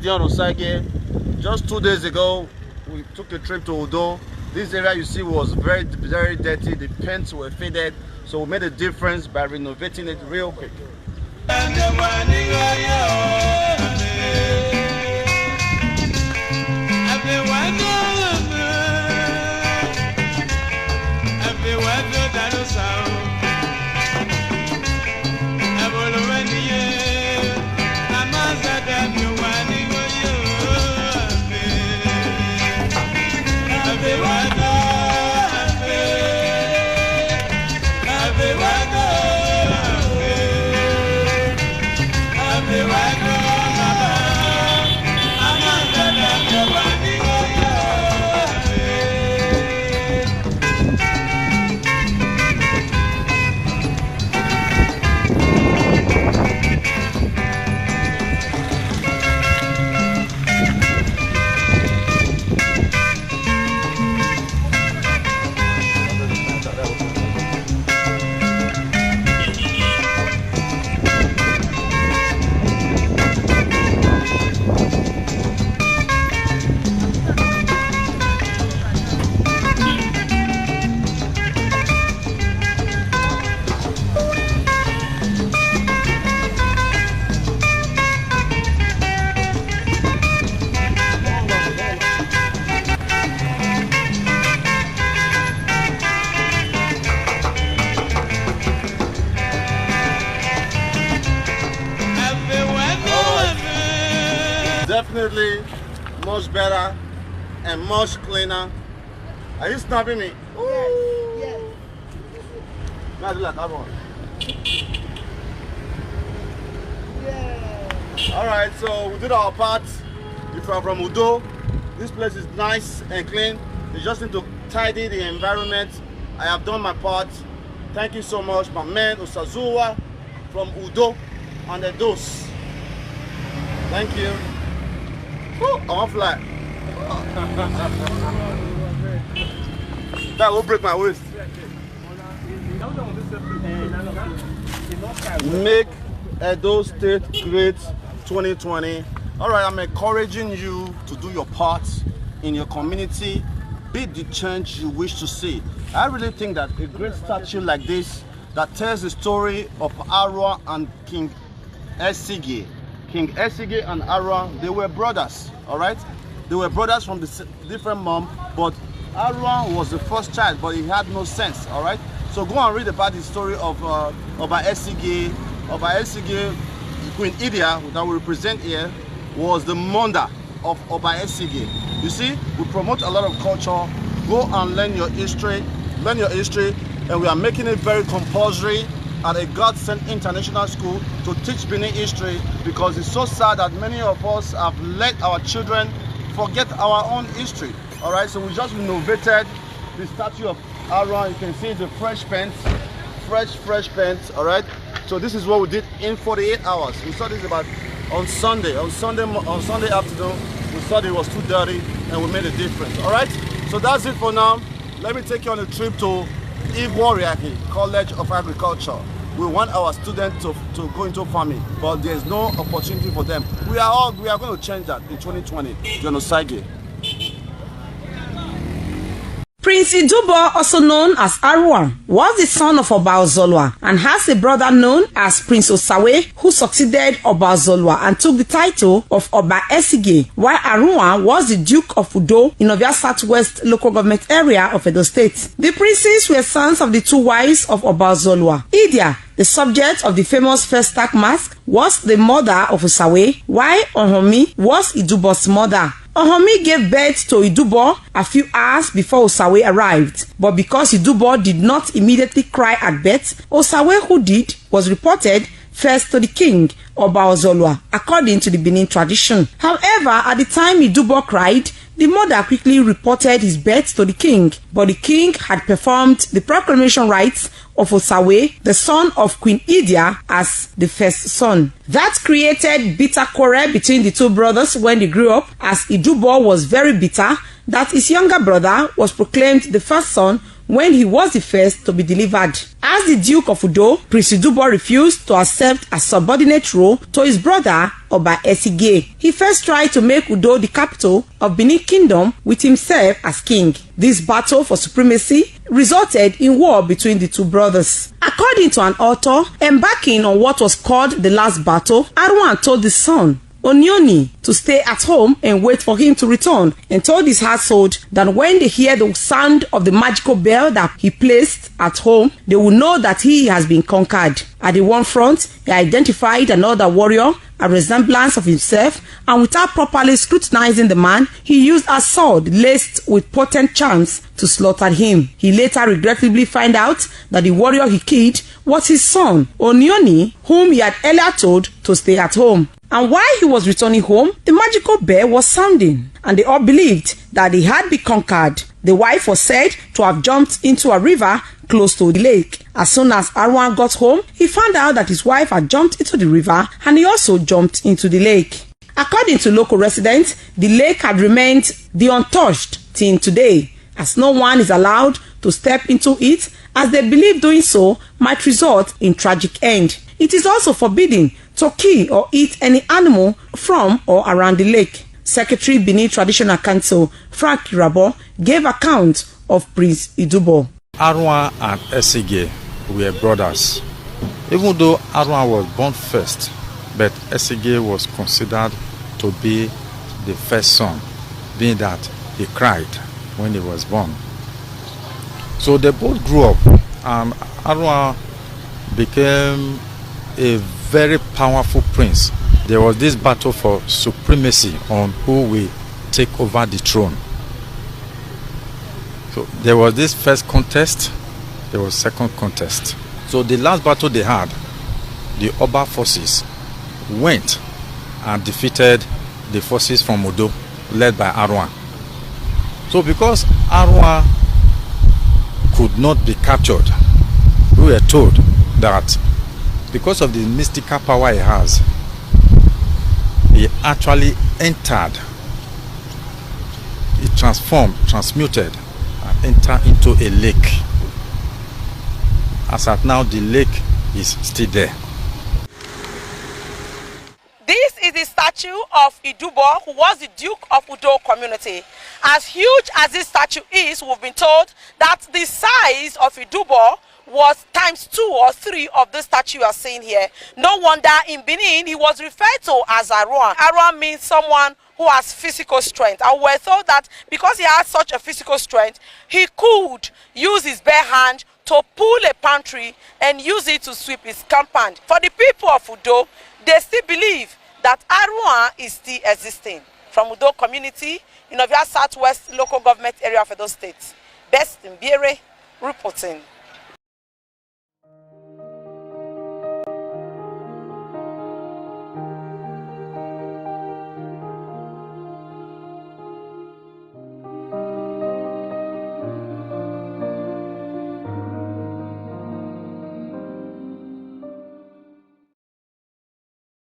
Amb.Dion Osagie. Just 2 days ago, we took a trip to Udo. This area you see was very dirty. The paints were faded, so we made a difference by renovating it real quick. Definitely much better and much cleaner. Are you snapping me? Yes. Now do like that one. Yeah. Alright, so we did our part. If you are from Udo, this place is nice and clean. You just need to tidy the environment. I have done my part. Thank you so much, my man Osazuwa from Udo and Edo State. Thank you. Oh, I want to fly. That will break my waist. Make Edo State great 2020. Alright, I'm encouraging you to do your part in your community. Be the change you wish to see. I really think that a great statue like this that tells the story of Aruahan and King Osagie. King Osagie and Aruahan, they were brothers, all right? They were brothers from the different mom, but Aruahan was the first child, but he had no sense, all right? So go and read about the story of Osagie. Osagie, Queen Idia, that we represent here, was the mother of Osagie. You see, we promote a lot of culture. Go and learn your history, and we are making it very compulsory at a God-sent international school to teach Benin history, because it's so sad that many of us have let our children forget our own history. All right, so we just renovated the statue of Aruahan. You can see the fresh paint, fresh paint. All right, so this is what we did in 48 hours. We saw this about on Sunday afternoon. We saw it was too dirty, and we made a difference. All right, so that's it for now. Let me take you on a trip to Aruahan College of Agriculture. We want our students to go into farming, but there's no opportunity for them. We are going to change that in 2020. Amb.Dion Osagie. Prince Idubo, also known as Aruahan, was the son of Oba Ozolwa and has a brother known as Prince Osawe, who succeeded Oba Ozolwa and took the title of Oba Osagie, while Aruahan was the Duke of Udo in Ovia Southwest local government area of Edo State. The princes were sons of the two wives of Oba Ozolwa. Idia, the subject of the famous first stack mask, was the mother of Osawe, while Ohomi was Idubo's mother. Ohomi gave birth to Idubo a few hours before Osawe arrived, but because Idubo did not immediately cry at birth, Osawe, who did, was reported first to the king, Oba Ozolwa, according to the Benin tradition. However, at the time Idubo cried, the mother quickly reported his birth to the king, but the king had performed the proclamation rites of Osawe, the son of Queen Idia, as the first son. That created bitter quarrel between the two brothers when they grew up, as Idubo was very bitter that his younger brother was proclaimed the first son when he was the first to be delivered. As the Duke of Udo, Prince Idubo refused to accept a subordinate role to his brother Oba Osagie. He first tried to make Udo the capital of Benin Kingdom with himself as king. This battle for supremacy resulted in war between the two brothers. According to an author embarking on what was called the last battle, Aruahan told his son Onioni to stay at home and wait for him to return, and told his household that when they hear the sound of the magical bell that he placed at home, they will know that he has been conquered. At the one front, he identified another warrior, a resemblance of himself, and without properly scrutinizing the man, he used a sword laced with potent charms to slaughter him. He later regrettably found out that the warrior he killed was his son, Onioni, whom he had earlier told to stay at home. And while he was returning home, the magical bell was sounding, and they all believed that he had been conquered. The wife was said to have jumped into a river close to the lake. As soon as Aruahan got home, he found out that his wife had jumped into the river, and he also jumped into the lake. According to local residents, the lake had remained untouched till today, as no one is allowed to step into it, as they believe doing so might result in tragic end. It is also forbidden to kill or eat any animal from or around the lake. Secretary Benin Traditional Council Frank Rabo gave account of Prince Idubo. Aruahan and Osagie were brothers. Even though Aruahan was born first, but Osagie was considered to be the first son, being that he cried when he was born. So they both grew up, and Aruahan became a very powerful prince. There was this battle for supremacy on who will take over the throne. So there was this first contest, there was second contest. So the last battle they had, the Oba forces went and defeated the forces from Udo led by Aruahan. So because Aruahan could not be captured, we were told that because of the mystical power he has, he actually entered, he transmuted, and entered into a lake. As at now, the lake is still there. This is the statue of Idubo, who was the Duke of Udo community. As huge as this statue is, we've been told that the size of Idubo was times 2 or 3 of the statue you are seeing here. No wonder in Benin he was referred to as Aruahan. Aruahan means someone who has physical strength, and we're told that because he has such a physical strength, he could use his bare hand to pull a pantry and use it to sweep his compound. For the people of Udo, they still believe that Aruahan is still existing. From Udo community in Ovia Southwest local government area of Edo State, Best in Biere reporting.